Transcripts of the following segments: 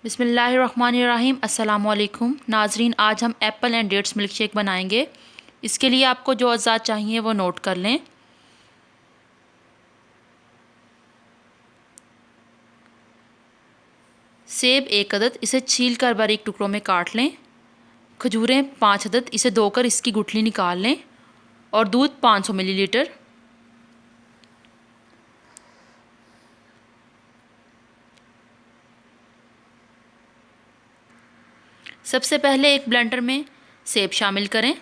बिस्मिल्लाहिर्रहमानिर्रहीम। अस्सलामुअलैकुम नाजरीन, आज हम apple and dates milk shake बनाएंगे। इसके लिए आपको जो अज़ात चाहिए वो नोट कर लें। सेब 1 अदद, इसे छील कर बारीक टुकड़ों में काट लें। खजूरें 5 अदद, इसे धोकर इसकी गुठली निकाल लें। और दूध 500 मिलीलीटर। सबसे पहले एक ब्लेंडर में सेब शामिल करें।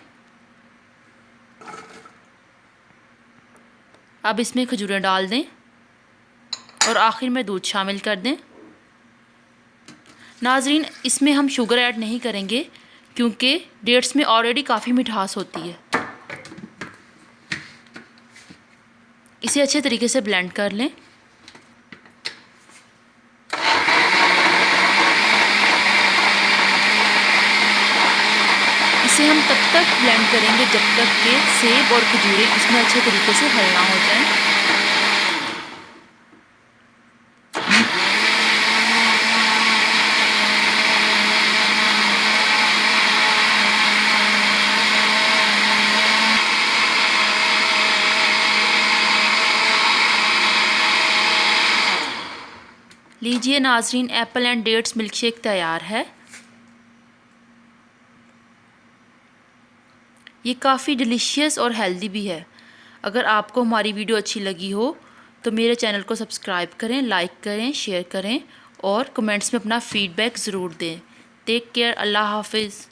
अब इसमें खजूरें डाल दें और आखिर में दूध शामिल कर दें। नाजरीन, इसमें हम शुगर ऐड नहीं करेंगे क्योंकि डेट्स में ऑलरेडी काफ़ी मिठास होती है। इसे अच्छे तरीके से ब्लेंड कर लें। इसे हम तब तक ब्लेंड करेंगे जब तक कि सेब और खजूरें इसमें अच्छे तरीके से हल ना हो जाएं। लीजिए नाजरीन, apple and dates milk shake तैयार है। ये काफ़ी डिलीशियस और हेल्दी भी है। अगर आपको हमारी वीडियो अच्छी लगी हो तो मेरे चैनल को सब्सक्राइब करें, लाइक करें, शेयर करें और कमेंट्स में अपना फ़ीडबैक ज़रूर दें। Take care. अल्लाह हाफिज़।